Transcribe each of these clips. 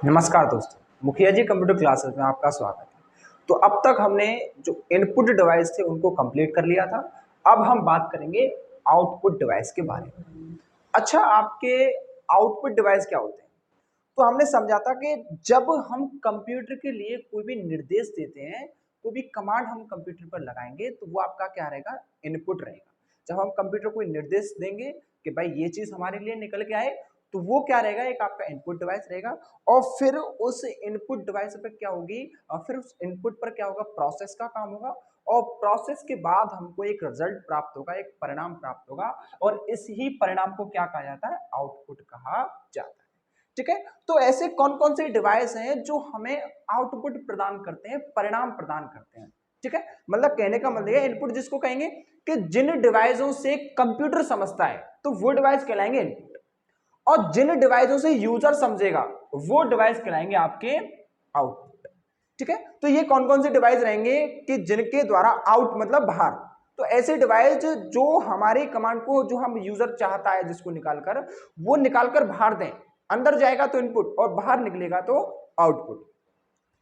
नमस्कार दोस्तों, मुखिया जी कंप्यूटर क्लासेस में आपका स्वागत है। तो अब तक हमने जो इनपुट डिवाइस थे उनको कंप्लीट कर लिया था। अब हम बात करेंगे आउटपुट डिवाइस के बारे में। अच्छा, आपके आउटपुट डिवाइस क्या होते हैं? तो हमने समझा था कि जब हम कंप्यूटर के लिए कोई भी निर्देश देते हैं, कोई भी कमांड हम कंप्यूटर पर लगाएंगे तो वो आपका क्या रहेगा? इनपुट रहेगा। जब हम कंप्यूटर को निर्देश देंगे कि भाई ये चीज हमारे लिए निकल के आए, तो वो क्या रहेगा? एक आपका इनपुट डिवाइस रहेगा। और फिर उस इनपुट डिवाइस पर क्या होगी? और फिर उस इनपुट पर क्या होगा? प्रोसेस का काम होगा। और प्रोसेस के बाद हमको एक रिजल्ट प्राप्त होगा, एक परिणाम प्राप्त होगा। और इस ही परिणाम को क्या कहा जाता है? आउटपुट कहा जाता है। ठीक है, तो ऐसे कौन कौन से डिवाइस हैं जो हमें आउटपुट प्रदान करते हैं, परिणाम प्रदान करते हैं? ठीक है, मतलब कहने का मतलब है इनपुट जिसको कहेंगे कि जिन डिवाइसों से कंप्यूटर समझता है तो वो डिवाइस कहलाएंगे इनपुट। और जिन डिवाइसों से यूजर समझेगा वो डिवाइस कहलाएंगे आपके आउटपुट। ठीक है, तो ये कौन कौन से डिवाइस रहेंगे कि जिनके द्वारा आउट मतलब बाहर। तो ऐसे डिवाइस जो हमारी कमांड को, जो हम यूजर चाहता है जिसको निकालकर, वो निकालकर बाहर दें। अंदर जाएगा तो इनपुट और बाहर निकलेगा तो आउटपुट।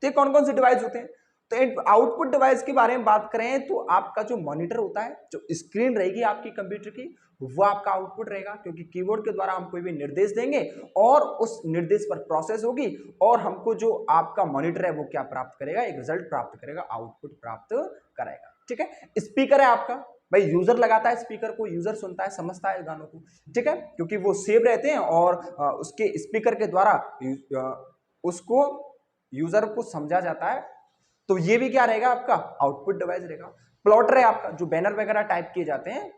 तो ये कौन कौन से डिवाइस होते हैं? तो आउटपुट डिवाइस के बारे में बात करें तो आपका जो मॉनिटर होता है, जो स्क्रीन रहेगी आपकी कंप्यूटर की, वो आपका आउटपुट रहेगा, क्योंकि कीबोर्ड के द्वारा हम कोई भी निर्देश देंगे और उस निर्देश पर प्रोसेस होगी और हमको जो आपका मॉनिटर है वो क्या प्राप्त करेगा? एक रिजल्ट प्राप्त करेगा, आउटपुट प्राप्त करेगा। ठीक है, स्पीकर है आपका, भाई यूजर लगाता है स्पीकर को, यूजर सुनता है, समझता है गानों को। ठीक है, क्योंकि वो सेव रहते हैं और उसके स्पीकर के द्वारा उसको यूजर को समझा जाता है। तो ये भी क्या रहेगा? आपका आउटपुट डिवाइस रहेगा। प्लॉटर है आपका, जो बैनर वगैरह टाइप किए जाते हैं,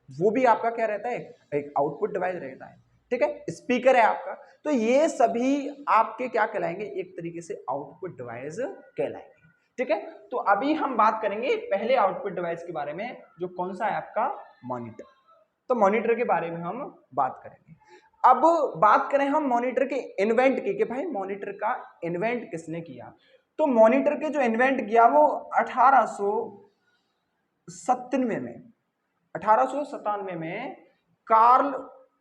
वो भी आपका क्या रहता है? एक आउटपुट डिवाइस रहता है। ठीक है, स्पीकर है आपका। तो ये सभी आपके क्या कहलाएंगे? एक तरीके से आउटपुट डिवाइस कहलाएंगे। ठीक है, तो अभी हम बात करेंगे पहले आउटपुट डिवाइस के बारे में, जो कौन सा है आपका? मॉनिटर। तो मॉनिटर के बारे में हम बात करेंगे। अब बात करें हम मॉनिटर के इन्वेंट की, कि भाई मॉनिटर का इन्वेंट किसने किया? तो मॉनिटर के जो इन्वेंट किया वो 1897 में कार्ल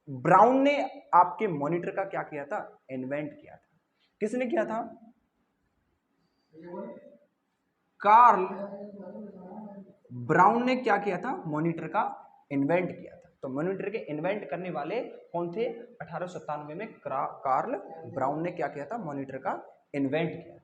ब्राउन ने आपके मॉनिटर का क्या किया था? इन्वेंट किया था। किसने किया था? कार्ल ब्राउन ने क्या किया था? मॉनिटर का इन्वेंट किया था। तो मॉनिटर के इन्वेंट करने वाले कौन थे? 1897 में कार्ल ब्राउन ने क्या किया था? मॉनिटर का इन्वेंट किया था।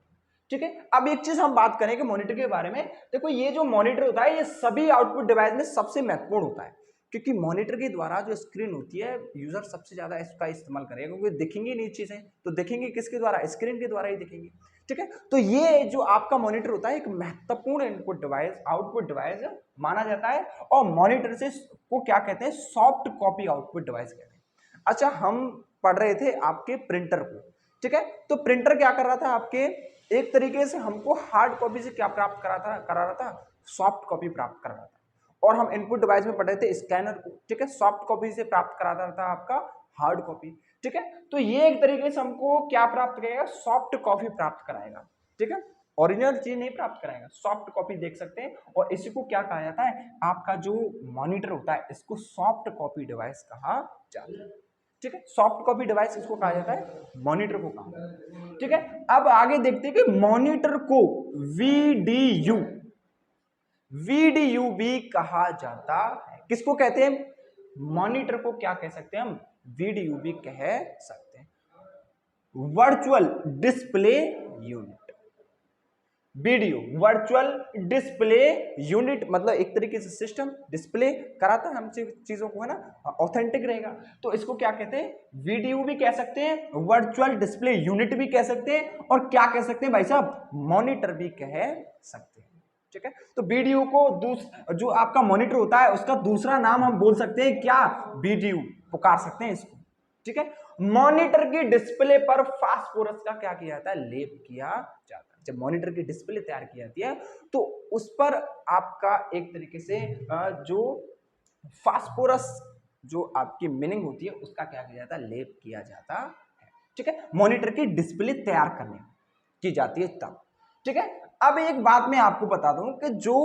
ठीक है, अब एक चीज हम बात करें कि मॉनिटर के बारे में। देखो, ये जो मॉनिटर होता है ये सभी आउटपुट डिवाइस में सबसे महत्वपूर्ण होता है, क्योंकि मॉनिटर के द्वारा जो स्क्रीन होती है, यूजर सबसे ज्यादा इसका इस्तेमाल करेगा, क्योंकि दिखेंगे नहीं चीजें, तो दिखेंगे किसके द्वारा? स्क्रीन के द्वारा ही दिखेंगे। ठीक है, तो ये जो आपका मॉनिटर होता है एक महत्वपूर्ण इनपुट डिवाइस, आउटपुट डिवाइस माना जाता है। और मॉनिटर से को क्या कहते हैं? सॉफ्ट कॉपी आउटपुट डिवाइस कहते हैं। अच्छा, हम पढ़ रहे थे आपके प्रिंटर को। ठीक है, तो प्रिंटर क्या कर रहा था आपके? एक तरीके से हमको हार्ड कॉपी से क्या प्राप्त करा रहा था? सॉफ्ट कॉपी प्राप्त करा रहा था। और हम इनपुट डिवाइस में पढ़ रहे थे स्कैनर को। ठीक है, सॉफ्ट कॉपी से प्राप्त करा रहा था आपका हार्ड कॉपी। ठीक है, तो ये एक तरीके से हमको क्या प्राप्त करेगा? सॉफ्ट कॉपी प्राप्त कराएगा। ठीक है, ओरिजिनल चीज नहीं प्राप्त कराएगा, सॉफ्ट कॉपी देख सकते हैं। और इसी को क्या कहा जाता है? आपका जो मॉनिटर होता है इसको सॉफ्ट कॉपी डिवाइस कहा जाता है। ठीक है, सॉफ्ट कॉपी डिवाइस इसको कहा जाता है, मॉनिटर को कहा। ठीक है, अब आगे देखते हैं कि मॉनिटर को वीडीयू वीडीयू भी कहा जाता है। किसको कहते हैं? मॉनिटर को क्या कह सकते हैं हम? वीडीयू भी कह सकते हैं, virtual display unit. Video virtual display unit मतलब एक तरीके से सिस्टम डिस्प्ले कराता है हम चीजों को, है ना, ऑथेंटिक रहेगा। तो इसको क्या कहते हैं? वीडियो भी कह सकते हैं, वर्चुअल डिस्प्ले यूनिट भी कह सकते हैं, और क्या कह सकते हैं भाई साहब? मॉनिटर भी कह सकते हैं। ठीक है, तो वीडियो को जो आपका मॉनिटर होता है उसका दूसरा नाम हम बोल सकते हैं क्या? वीडियो पुकार सकते हैं इसको। ठीक है, मॉनिटर की डिस्प्ले पर फास्फोरस का क्या किया जाता है? लेप किया जाता है। जब मॉनिटर की डिस्प्ले तैयार की जाती है तो उस पर आपका एक तरीके से जो फास्फोरस जो आपकी मीनिंग होती है उसका क्या किया जाता है? लेप किया जाता है। ठीक है, मॉनिटर की डिस्प्ले तैयार करने की जाती है तब। ठीक है, अब एक बात मैं आपको बता दूं कि जो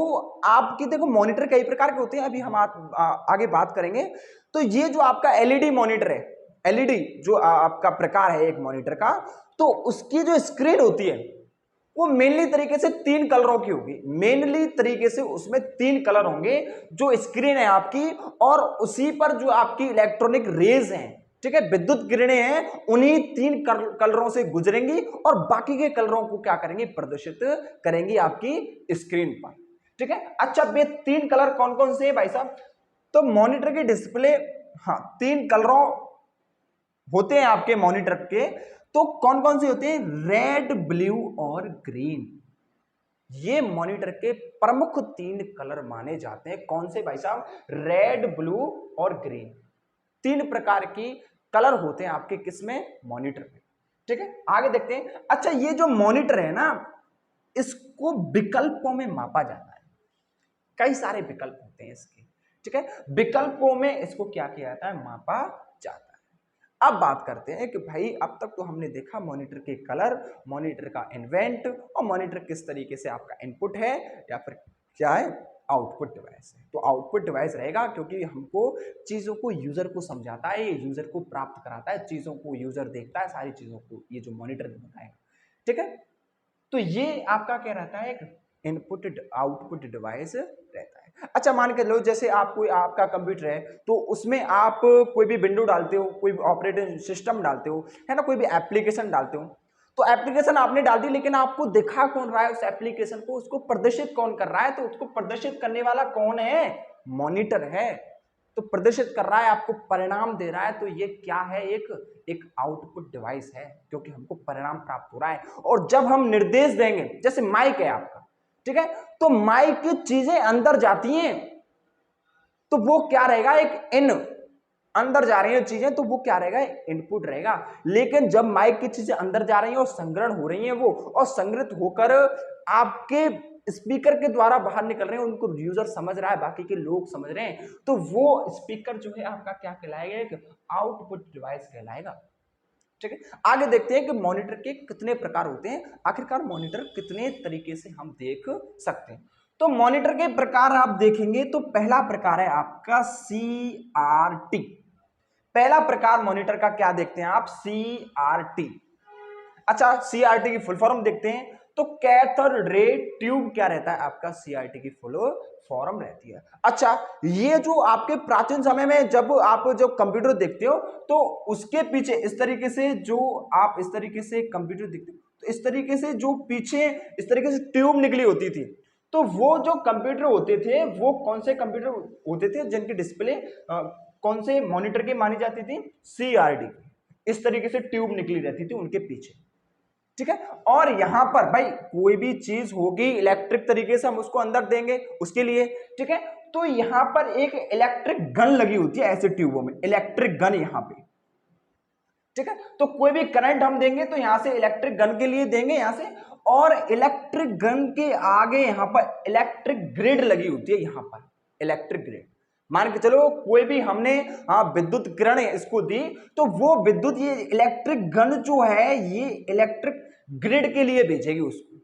आपकी, देखो मॉनिटर कई प्रकार के होते हैं, अभी हम आगे बात करेंगे। तो ये जो आपका एलईडी मॉनिटर है, एलईडी जो आपका प्रकार है एक मॉनिटर का, तो उसकी जो स्क्रीन होती है वो मेनली तरीके से 3 कलरों की होगी। मेनली तरीके से उसमें 3 कलर होंगे जो स्क्रीन है आपकी, और उसी पर जो आपकी इलेक्ट्रॉनिक रेज हैं, ठीक है, विद्युत किरणें हैं, उन्हीं 3 कलरों से गुजरेंगी और बाकी के कलरों को क्या करेंगे, प्रदर्शित करेंगी आपकी स्क्रीन पर, ठीक है। अच्छा, वे 3 कलर कौन कौन से हैं भाई साहब? तो मॉनिटर की डिस्प्ले, हाँ, 3 कलरों होते हैं आपके मॉनिटर के। तो कौन कौन से होते हैं? रेड, ब्लू और ग्रीन। ये मॉनिटर के प्रमुख 3 कलर माने जाते हैं। कौन से भाई साहब? रेड, ब्लू और ग्रीन। 3 प्रकार की कलर होते हैं आपके किसमें? मॉनिटर में, ठीक है। आगे देखते हैं। अच्छा, ये जो मॉनिटर है ना, इसको विकल्पों में मापा जाता है। कई सारे विकल्प होते हैं इसके, ठीक है। विकल्पों में इसको क्या किया जाता है? मापा जाता है। अब बात करते हैं कि भाई अब तक तो हमने देखा मॉनिटर के कलर, मॉनिटर का इन्वेंट, और मॉनिटर किस तरीके से आपका इनपुट है या फिर क्या है, आउटपुट डिवाइस है। तो आउटपुट डिवाइस रहेगा क्योंकि हमको चीज़ों को यूजर को समझाता है, ये यूजर को प्राप्त कराता है, चीज़ों को यूजर देखता है, सारी चीज़ों को ये जो मॉनिटर बताएगा, ठीक है। तो ये आपका क्या रहता है? एक इनपुट आउटपुट डिवाइस रहता है। अच्छा, मान के लो जैसे आप कोई आपका कंप्यूटर है, तो उसमें आप कोई भी विंडो डालते हो, कोई भी ऑपरेटिंग सिस्टम डालते हो, है ना, कोई भी एप्लीकेशन डालते हो। तो एप्लीकेशन आपने डाल दी, लेकिन आपको दिखा कौन रहा है उस एप्लीकेशन को? उसको प्रदर्शित कौन कर रहा है? तो उसको प्रदर्शित करने वाला कौन है? मॉनिटर है। तो प्रदर्शित कर रहा है, आपको परिणाम दे रहा है। तो ये क्या है? एक आउटपुट डिवाइस है, क्योंकि हमको परिणाम प्राप्त हो रहा है। और जब हम निर्देश देंगे, जैसे माइक है आपका, ठीक है, तो माइक की चीजें अंदर जाती हैं, तो वो क्या रहेगा? एक इन अंदर जा रही हैं चीजें, तो वो क्या रहेगा? इनपुट रहेगा। लेकिन जब माइक की चीजें अंदर जा रही हैं और संग्रहण हो रही हैं वो, और संग्रहित होकर आपके स्पीकर के द्वारा बाहर निकल रहे हैं, उनको यूजर समझ रहा है, बाकी के लोग समझ रहे हैं, तो वो स्पीकर जो है आपका क्या कहलाएगा? एक आउटपुट डिवाइस कहलाएगा, ठीक है। आगे देखते हैं कि मॉनिटर के कितने प्रकार होते हैं, आखिरकार मॉनिटर कितने तरीके से हम देख सकते हैं। तो मॉनिटर के प्रकार आप देखेंगे तो पहला प्रकार है आपका CRT। पहला प्रकार मॉनिटर का क्या देखते हैं आप? CRT। अच्छा, CRT की फुल फॉर्म देखते हैं तो कैथोड रे ट्यूब क्या रहता है आपका? CRT की फुल फॉर्म रहती है। अच्छा, ये जो आपके प्राचीन समय में जब आप जो कंप्यूटर देखते हो, तो उसके पीछे इस तरीके से जो आप इस तरीके से कंप्यूटर देखते हो, तो इस तरीके से जो पीछे इस तरीके से ट्यूब निकली होती थी, तो वो जो कंप्यूटर होते थे, वो कौन से कंप्यूटर होते थे जिनकी डिस्प्ले कौन से मॉनिटर की मानी जाती थी? CRT। इस तरीके से ट्यूब निकली रहती थी उनके पीछे, ठीक है। और यहां पर भाई कोई भी चीज होगी इलेक्ट्रिक तरीके से हम उसको अंदर देंगे उसके लिए, ठीक है। तो यहां पर एक इलेक्ट्रिक गन लगी होती है ऐसे ट्यूबों में, इलेक्ट्रिक गन यहां पे, ठीक है। तो कोई भी करंट हम देंगे तो यहां से इलेक्ट्रिक गन के लिए देंगे यहां से, और इलेक्ट्रिक गन के आगे यहां पर इलेक्ट्रिक ग्रिड लगी होती है, यहां पर इलेक्ट्रिक ग्रिड। मान के चलो कोई भी हमने विद्युत किरण इसको दी, तो वो विद्युत ये इलेक्ट्रिक गन जो है ये इलेक्ट्रिक ग्रिड के लिए भेजेगी उसको।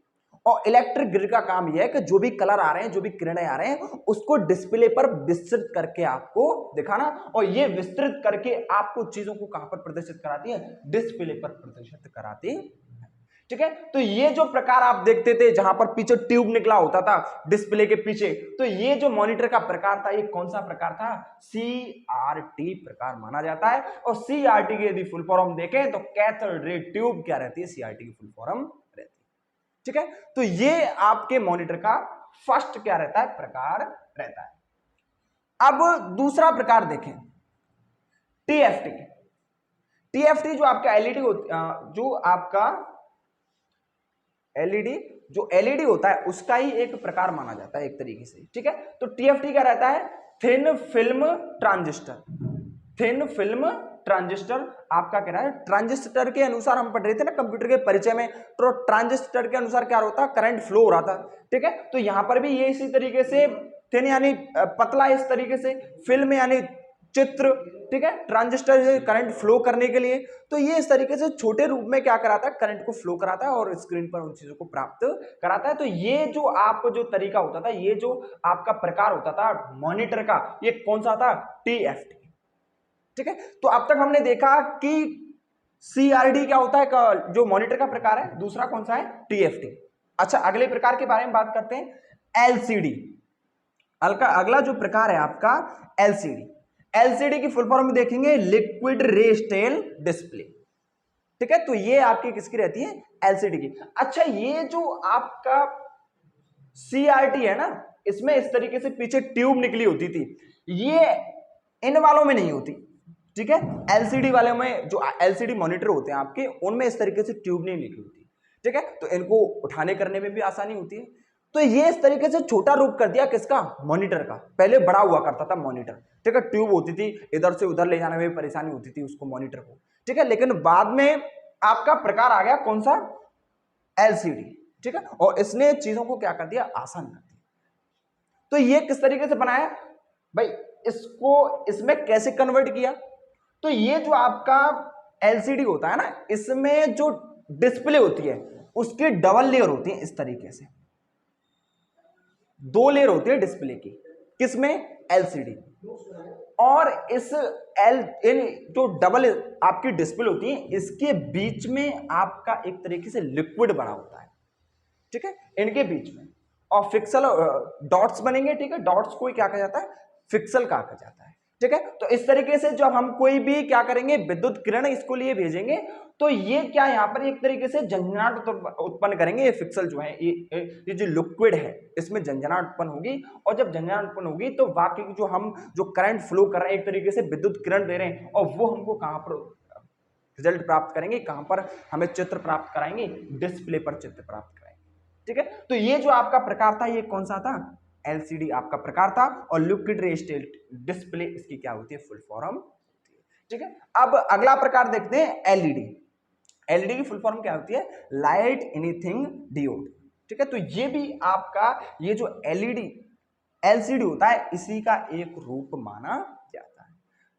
और इलेक्ट्रिक ग्रिड का काम यह है कि जो भी कलर आ रहे हैं, जो भी किरणें आ रहे हैं, उसको डिस्प्ले पर विस्तृत करके आपको दिखाना, और ये विस्तृत करके आपको चीजों को कहां पर प्रदर्शित कराती है? डिस्प्ले पर प्रदर्शित कराती है, ठीक है। तो ये जो प्रकार आप देखते थे जहां पर पीछे ट्यूब निकला होता था डिस्प्ले के पीछे, तो ये जो मॉनिटर का प्रकार था, ये कौन सा प्रकार था? CRT प्रकार माना जाता है। और CRT की यदि फुल फॉर्म देखें तो कैथोड रे ट्यूब क्या रहती है? CRT की फुल फॉर्म रहती है, ठीक है। तो ये आपके मॉनिटर का फर्स्ट क्या रहता है? प्रकार रहता है। अब दूसरा प्रकार देखें, TFT। TFT जो आपका एलईडी जो आपका एलईडी जो एलईडी होता है उसका ही एक प्रकार माना जाता है एक तरीके से, ठीक है। तो TFT क्या रहता है? Thin film transistor. Thin film transistor आपका कह रहा है, ट्रांजिस्टर के अनुसार हम पढ़ रहे थे ना कंप्यूटर के परिचय में, तो ट्रांजिस्टर के अनुसार क्या होता है? करंट फ्लो हो रहा था, ठीक है। तो यहां पर भी ये इसी तरीके से थिन यानी पतला, इस तरीके से फिल्म यानी चित्र, ठीक है, ट्रांजिस्टर करंट फ्लो करने के लिए। तो ये इस तरीके से छोटे रूप में क्या कराता है? करंट को फ्लो कराता है और स्क्रीन पर उन चीजों को प्राप्त कराता है। तो ये जो आप जो तरीका होता था, ये जो आपका प्रकार होता था मॉनिटर का, ये कौन सा था? TFT। ठीक है, तो अब तक हमने देखा कि CRD क्या होता है, जो मॉनिटर का प्रकार है। दूसरा कौन सा है, TFT। अच्छा, अगले प्रकार के बारे में बात करते हैं, LCD। अगला जो प्रकार है आपका LCD। LCD की फुल फॉर्म में देखेंगे, लिक्विड रेस्टेल डिस्प्ले। ठीक है, तो ये आपकी किसकी रहती है, LCD की। अच्छा, ये जो आपका CRT है ना, इसमें इस तरीके से पीछे ट्यूब निकली होती थी, ये इन वालों में नहीं होती। ठीक है, LCD वाले में, जो LCD मॉनिटर होते हैं आपके, उनमें इस तरीके से ट्यूब नहीं निकली होती। ठीक है, तो इनको उठाने करने में भी आसानी होती है। तो ये इस तरीके से छोटा रूप कर दिया किसका, मॉनिटर का। पहले बड़ा हुआ करता था मॉनिटर, ठीक है, ट्यूब होती थी, इधर से उधर ले जाने में परेशानी होती थी उसको, मॉनिटर को। ठीक है, लेकिन बाद में आपका प्रकार आ गया कौन सा, LCD। ठीक है, और इसने चीजों को क्या कर दिया, आसान कर दिया। तो ये किस तरीके से बनाया भाई, इसको इसमें कैसे कन्वर्ट किया, तो ये जो आपका LCD होता है ना, इसमें जो डिस्प्ले होती है उसकी डबल लेयर होती है, इस तरीके से 2 लेयर होती है डिस्प्ले की, किसमें, LCD। और इस इन जो डबल आपकी डिस्प्ले होती है, इसके बीच में आपका एक तरीके से लिक्विड बना होता है। ठीक है, इनके बीच में, और फिक्सल डॉट्स बनेंगे। ठीक है, डॉट्स को क्या कहा जाता है, फिक्सल कहा जाता है। ठीक है, तो इस तरीके से जब हम कोई भी क्या करेंगे, विद्युत किरण इसको लिए भेजेंगे, तो ये क्या यहाँ पर एक तरीके से झंझनाहट उत्पन्न करेंगे। ये फिक्सल जो है, ये जो लिक्विड है, इसमें झंझनाहट उत्पन्न होगी, और जब झंझनाहट उत्पन्न होगी तो बाकी जो हम जो करंट फ्लो कर रहे हैं, एक तरीके से विद्युत किरण दे रहे हैं, और वो हमको कहाँ पर रिजल्ट प्राप्त करेंगे, कहां पर हमें चित्र प्राप्त कराएंगे, डिस्प्ले पर चित्र प्राप्त कराएंगे। ठीक है, तो ये जो आपका प्रकार था, ये कौन सा था, LCD आपका प्रकार था, और लिक्विड रेस्टेल डिस्प्ले इसकी क्या होती है, फुल फॉर्म होती है। ठीक है, अब अगला प्रकार देखते हैं, LED। LED की फुल फॉर्म क्या होती है, लाइट एनीथिंग डियोड। ठीक है, तो ये भी आपका, ये जो LCD होता है, इसी का एक रूप माना जाता है।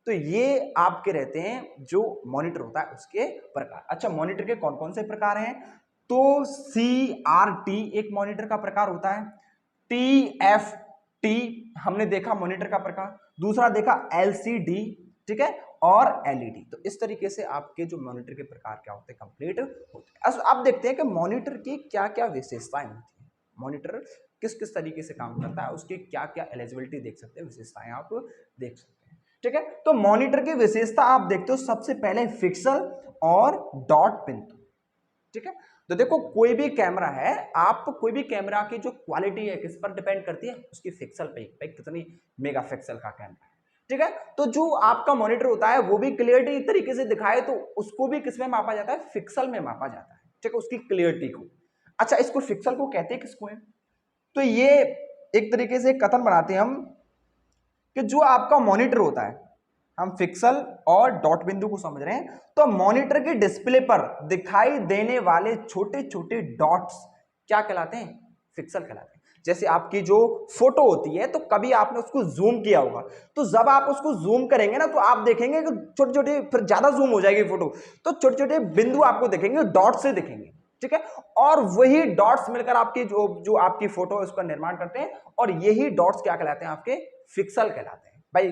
तो ये आपके रहते हैं जो मॉनिटर होता है उसके प्रकार। अच्छा, मॉनिटर के कौन कौन से प्रकार हैं, तो CRT एक मॉनिटर का प्रकार होता है, TFT हमने देखा मॉनिटर का प्रकार, दूसरा देखा LCD, ठीक है, और LED। तो इस तरीके से आपके जो मॉनिटर के प्रकार क्या होते हैं, कंप्लीट होते हैं। अब देखते हैं कि मॉनिटर की क्या क्या विशेषताएं होती हैं, मॉनिटर किस किस तरीके से काम करता है, उसकी क्या क्या एलिजिबिलिटी देख सकते हैं, विशेषताएं आप देख सकते हैं। ठीक है, तो मॉनिटर की विशेषता आप देखते हो, सबसे पहले फिक्सल और डॉट बिंदु। ठीक है, तो देखो कोई भी कैमरा है, आप कोई भी कैमरा की जो क्वालिटी है किस पर डिपेंड करती है, उसकी फिक्सल पे, कितनी मेगापिक्सल का कैमरा है। ठीक है, तो जो आपका मॉनिटर होता है वो भी क्लियरिटी तरीके से दिखाए, तो उसको भी किसमें मापा जाता है, फिक्सल में मापा जाता है। ठीक है, उसकी क्लियरिटी को। अच्छा, इसको फिक्सल को कहते हैं किसको है, तो ये एक तरीके से कथन बनाते हैं हम कि जो आपका मॉनिटर होता है, हम फिक्सल और डॉट बिंदु को समझ रहे हैं, तो मॉनिटर के डिस्प्ले पर दिखाई देने वाले छोटे छोटे डॉट्स क्या कहलाते हैं, फिक्सल कहलाते हैं। जैसे आपकी जो फोटो होती है, तो कभी आपने उसको जूम किया होगा, तो जब आप उसको जूम करेंगे ना, तो आप देखेंगे कि छोटे छोटे, फिर ज्यादा जूम हो जाएगी फोटो, तो छोटे छोटे बिंदु आपको दिखेंगे, डॉट से दिखेंगे। ठीक है, और वही डॉट्स मिलकर आपकी जो आपकी फोटो है उसका निर्माण करते हैं, और यही डॉट्स क्या कहलाते हैं, आपके फिक्सल कहलाते हैं। भाई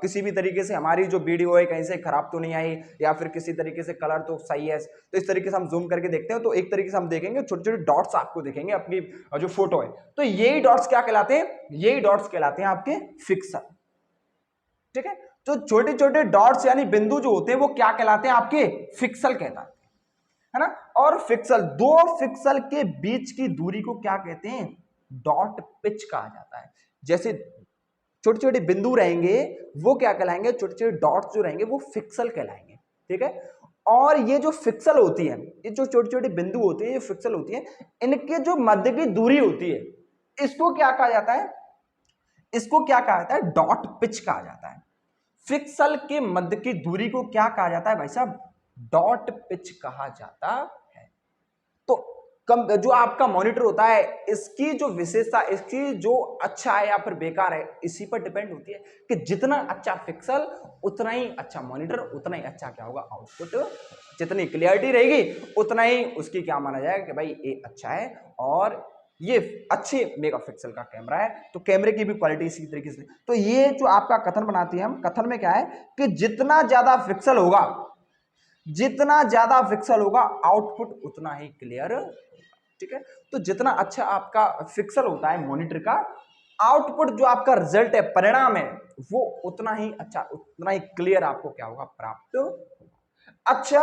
किसी भी तरीके से हमारी जो वीडियो है कहीं से खराब तो नहीं आई, या फिर किसी तरीके से कलर तो सही है, तो इस तरीके से हम जूम करके देखते हैं, तो एक तरीके से हम देखेंगे छोटे छोटे डॉट्स आपको दिखेंगे अपनी जो फोटो है, तो यही डॉट्स क्या कहलाते हैं, यही डॉट्स कहलाते हैं आपके फिक्सल। ठीक है, तो छोटे छोटे डॉट्स यानी बिंदु जो होते हैं वो क्या कहलाते हैं, आपके फिक्सल कहलाते हैं, है ना। और फिक्सल, दो फिक्सल के बीच की दूरी को क्या कहते हैं, डॉट पिच कहा जाता है। जैसे छोटे छोटे बिंदु रहेंगे वो क्या कहलाएंगे, छोटे छोटे डॉट्स जो रहेंगे वो फिक्सल कहलाएंगे। ठीक है, और ये जो फिक्सल होती है, ये जो छोटे छोटे बिंदु होते हैं, ये फिक्सल होती है, इनके जो मध्य की दूरी होती है, इसको क्या कहा जाता है, इसको क्या कहा जाता है, डॉट पिच कहा जाता है। फिक्सल के मध्य की दूरी को क्या कहा जाता है भाई साहब, डॉट पिच कहा जाता है। तो जो आपका मॉनिटर होता है, इसकी जो विशेषता, इसकी जो अच्छा है या फिर बेकार है, इसी पर डिपेंड होती है कि जितना अच्छा फिक्सल उतना ही अच्छा मॉनिटर, उतना ही अच्छा क्या होगा आउटपुट, जितनी क्लियरिटी रहेगी उतना ही उसकी क्या माना जाएगा कि भाई ये अच्छा है, और ये अच्छे मेगापिक्सल का कैमरा है, तो कैमरे की भी क्वालिटी इसी तरीके से। तो ये जो आपका कथन बनाती है, हम कथन में क्या है कि जितना ज्यादा पिक्सल होगा, जितना ज्यादा पिक्सल होगा आउटपुट उतना ही क्लियर होगा, ठीक है। तो जितना अच्छा आपका पिक्सल होता है मॉनिटर का, आउटपुट जो आपका रिजल्ट है, परिणाम है, वो उतना ही अच्छा, उतना ही क्लियर आपको क्या होगा, प्राप्त होगा। अच्छा,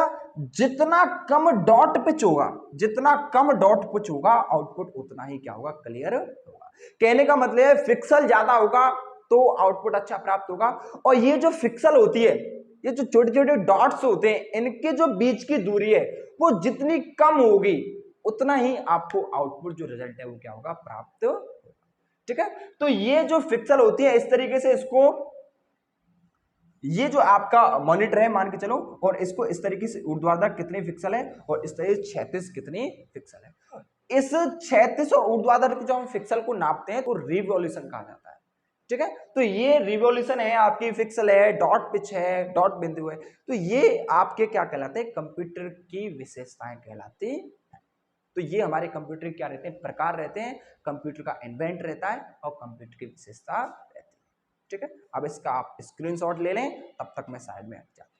जितना कम डॉट पिच होगा, जितना कम डॉट पिच होगा आउटपुट उतना ही क्या होगा, क्लियर होगा। कहने का मतलब है पिक्सल ज्यादा होगा तो आउटपुट अच्छा प्राप्त होगा। और ये जो पिक्सल होती है, ये जो छोटे छोटे डॉट्स होते हैं, इनके जो बीच की दूरी है वो जितनी कम होगी उतना ही आपको आउटपुट जो रिजल्ट है वो क्या होगा, प्राप्त होगा, ठीक है। तो ये जो पिक्सल होती है इस तरीके से, इसको ये जो आपका मॉनिटर है मान के चलो, और इसको इस तरीके से ऊर्ध्वाधर कितनी पिक्सल है और इस तरीके से क्षैतिज कितनी पिक्सल है। इस क्षैतिज और ऊर्ध्वाधर की जो हम पिक्सल को नापते हैं तो रिवॉल्यूशन कहा जाता है, ठीक है। तो ये रिवॉल्यूशन है, आपकी पिक्सल है, डॉट पिच है, डॉट बिंदु है, तो ये आपके क्या कहलाते हैं, कंप्यूटर की विशेषताएं कहलाती है। तो ये हमारे कंप्यूटर के क्या रहते हैं, प्रकार रहते हैं, कंप्यूटर का इन्वेंट रहता है और कंप्यूटर की विशेषता रहती है, ठीक है। अब इसका आप स्क्रीनशॉट ले लें, तब तक मैं साइड में हट जाता हूं।